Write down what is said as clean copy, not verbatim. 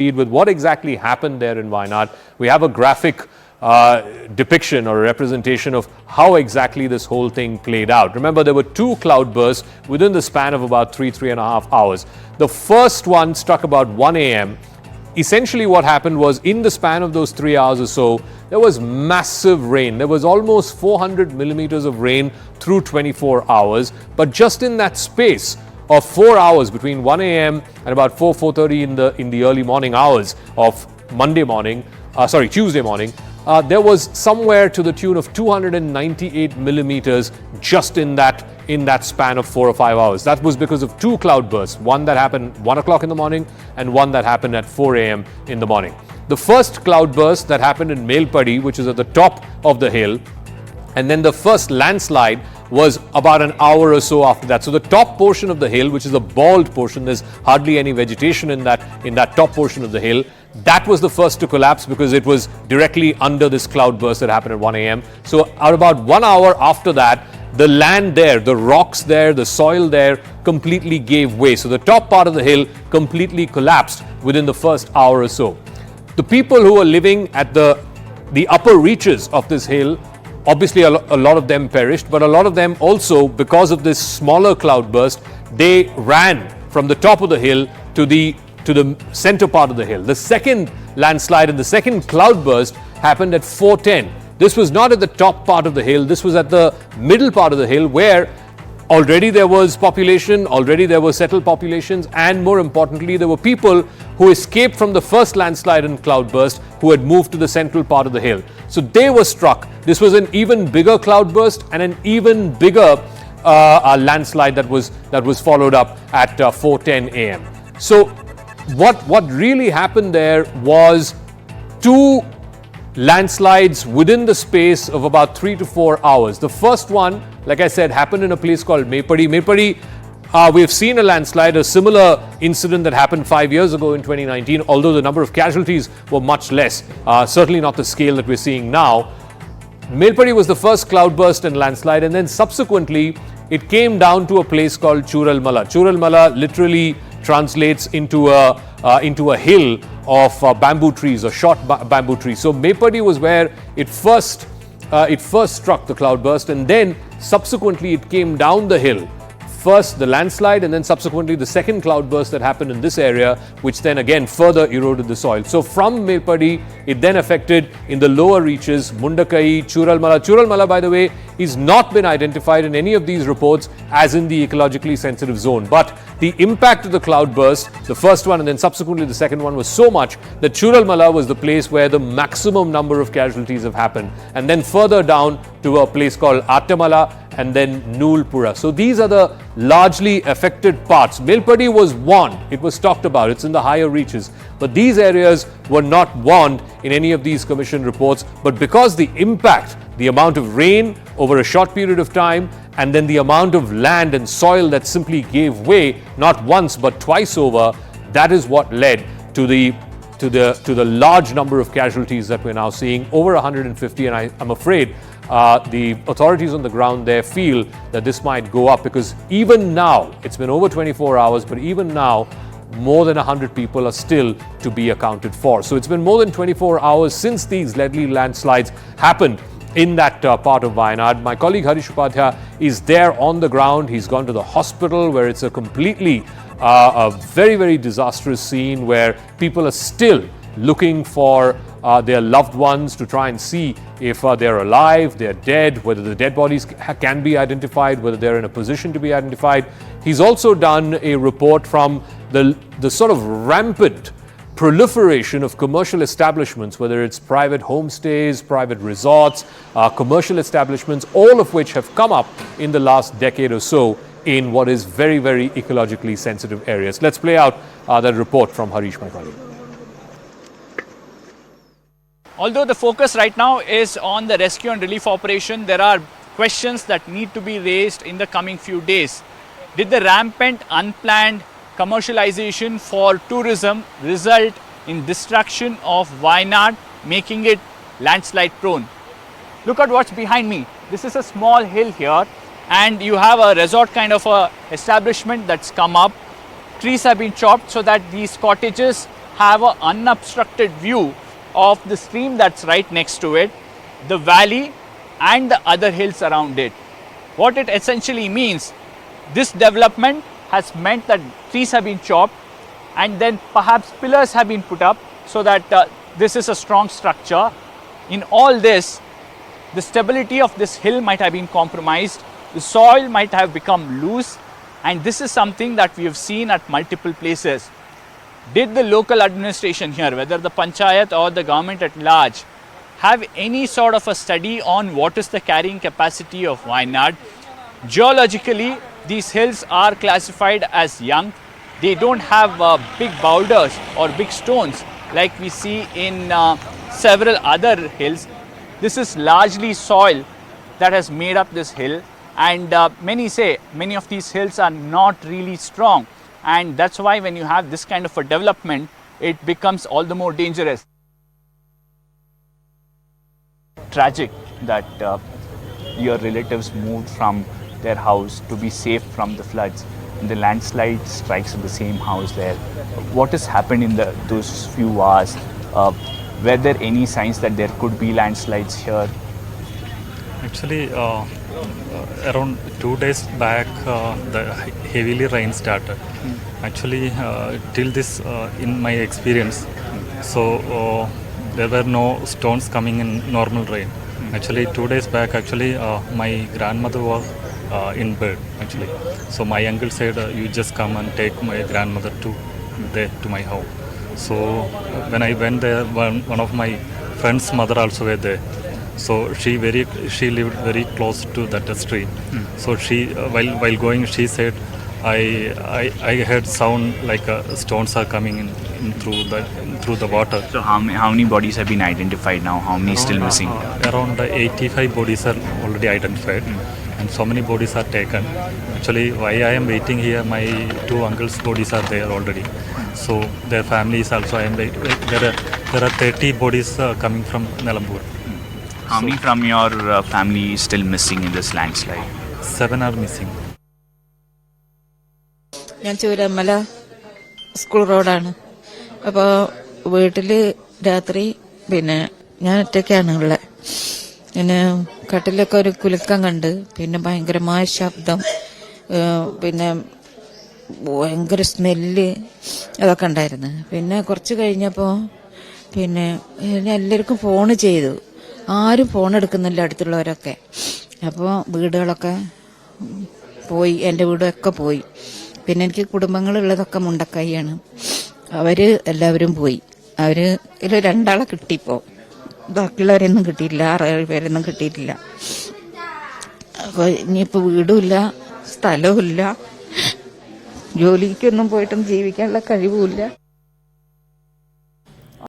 with what exactly happened there in Wayanad. We have a graphic depiction or a representation of how exactly this whole thing played out. Remember, there were two cloudbursts within the span of about 3.5 hours. The first one struck about 1 a.m. Essentially what happened was, in the span of those 3 hours or so, there was massive rain. There was almost 400 millimeters of rain through 24 hours. But just in that space of 4 hours, between 1 a.m. and about 4:30 in the early morning hours of Tuesday morning, there was somewhere to the tune of 298 millimeters just in that span of 4 or 5 hours. That was because of two cloudbursts, one that happened 1 o'clock in the morning and one that happened at 4 a.m. in the morning. The first cloudburst that happened in Melpadi, which is at the top of the hill, and then the first landslide was about an hour or so after that. So the top portion of the hill, which is a bald portion, there's hardly any vegetation in that top portion of the hill. That was the first to collapse because it was directly under this cloudburst that happened at 1 a.m. So at about 1 hour after that, the land there, the rocks there, the soil there completely gave way. So the top part of the hill completely collapsed within the first hour or so. The people who were living at the upper reaches of this hill, obviously a lot of them perished, but a lot of them also, because of this smaller cloudburst, they ran from the top of the hill to the center part of the hill. The second landslide and the second cloudburst happened at 4:10. This was not at the top part of the hill, this was at the middle part of the hill, where already there was population, already there were settled populations, and more importantly, there were people who escaped from the first landslide and cloudburst who had moved to the central part of the hill. So they were struck. This was an even bigger cloudburst and an even bigger landslide that was followed up at 4:10 a.m. So what really happened there was two landslides within the space of about 3 to 4 hours. The first one, like I said, happened in a place called Melpadi. We've seen a landslide, a similar incident that happened 5 years ago in 2019, although the number of casualties were much less, certainly not the scale that we're seeing now. Melpadi was the first cloudburst and landslide, and then subsequently it came down to a place called Churalmala. Churalmala literally translates into a hill of bamboo trees or short bamboo trees. So Melpadi was where it first struck the cloudburst, and then subsequently it came down the hill. First the landslide, and then subsequently the second cloudburst that happened in this area, which then again further eroded the soil. So from Melpadi, it then affected in the lower reaches, Mundakai, Churalmala. Churalmala, by the way, is not been identified in any of these reports as in the ecologically sensitive zone. But the impact of the cloudburst, the first one and then subsequently the second one, was so much that Churalmala was the place where the maximum number of casualties have happened. And then further down to a place called Atamala, and then Nulpura. So these are the largely affected parts. Melpadi was warned, it was talked about, it's in the higher reaches. But these areas were not warned in any of these commission reports. But because the impact, the amount of rain over a short period of time, and then the amount of land and soil that simply gave way, not once but twice over, that is what led to the large number of casualties that we're now seeing, over 150, and I'm afraid the authorities on the ground there feel that this might go up, because even now, it's been over 24 hours, but even now, more than 100 people are still to be accounted for. So it's been more than 24 hours since these deadly landslides happened in that part of Wayanad. My colleague Harish Upadhyay is there on the ground. He's gone to the hospital, where it's a completely, a very, very disastrous scene where people are still looking for their loved ones to try and see if they're alive, they're dead, whether the dead bodies can be identified, whether they're in a position to be identified. He's also done a report from the sort of rampant proliferation of commercial establishments, whether it's private homestays, private resorts, commercial establishments, all of which have come up in the last decade or so in what is very, very ecologically sensitive areas. Let's play out that report from Harish, my colleague. Although the focus right now is on the rescue and relief operation, there are questions that need to be raised in the coming few days. Did the rampant, unplanned commercialization for tourism result in destruction of Wayanad, making it landslide prone? Look at what's behind me. This is a small hill here, and you have a resort kind of a establishment that's come up. Trees have been chopped so that these cottages have an unobstructed view of the stream that's right next to it, the valley and the other hills around it. What it essentially means, this development has meant that trees have been chopped and then perhaps pillars have been put up so that this is a strong structure. In all this, the stability of this hill might have been compromised, the soil might have become loose, and this is something that we have seen at multiple places. Did the local administration here, whether the panchayat or the government at large, have any sort of a study on what is the carrying capacity of Wayanad? Geologically, these hills are classified as young. They don't have big boulders or big stones like we see in several other hills. This is largely soil that has made up this hill, and many say many of these hills are not really strong, and that's why when you have this kind of a development, it becomes all the more dangerous. Tragic that your relatives moved from their house to be safe from the floods, and the landslide strikes in the same house there. What has happened in those few hours? Were there any signs that there could be landslides here? Actually, around 2 days back, the heavily rain started. Actually, till this, in my experience, so there were no stones coming in normal rain. Actually, 2 days back, actually, my grandmother was in bed. Actually, so my uncle said, "You just come and take my grandmother to my home." So when I went there, one of my friend's mother also were there. So she lived very close to that stream. So she while going, she said, I heard sound like stones are coming in through the water. So how many bodies have been identified now? How many still missing? Around 85 bodies are already identified, and so many bodies are taken. Actually, why I am waiting here, my 2 uncles' bodies are there already. So their families also. There are 30 bodies coming from Nalambur. How many from your family is still missing in this landslide? 7 are missing. ഞാൻ Chooramala school റോഡാണ്. അപ്പോൾ വീട്ടിൽ രാത്രി പിന്നെ ഞാൻ ഒറ്റയ്ക്കാണ് ഉള്ളത്. പിന്നെ കട്ടിലൊക്കെ ഒരു കുലുക്കം കണ്ട്, പിന്നെ ഭയങ്കരമായ ശബ്ദം, പിന്നെ ഭയങ്കര സ്മെല്ല് അതൊക്കെ ഉണ്ടായിരുന്നു. പിന്നെ കുറച്ച് കഴിഞ്ഞപ്പോൾ പിന്നെ എല്ലാവർക്കും ഫോൺ ചെയ്തു. ആരും ഫോൺ എടുക്കുന്നില്ല, അടുത്തുള്ളവരൊക്കെ. അപ്പോൾ വീടുകളൊക്കെ പോയി, എൻ്റെ വീടൊക്കെ പോയി. പിന്നെ എനിക്ക് കുടുംബങ്ങളുള്ളതൊക്കെ മുണ്ടക്കൈയാണ്. എല്ലാവരും പോയി. ഇതിൽ 2 ആളെ കിട്ടിയപ്പോൾ, ബാക്കിയുള്ളവരെയൊന്നും കിട്ടിയില്ല. 6-7 പേരൊന്നും കിട്ടിയിട്ടില്ല. അപ്പോൾ ഇനിയിപ്പോൾ വീടുമില്ല, സ്ഥലവുമില്ല, ജോലിക്കൊന്നും പോയിട്ടും ജീവിക്കാനുള്ള കഴിവുമില്ല.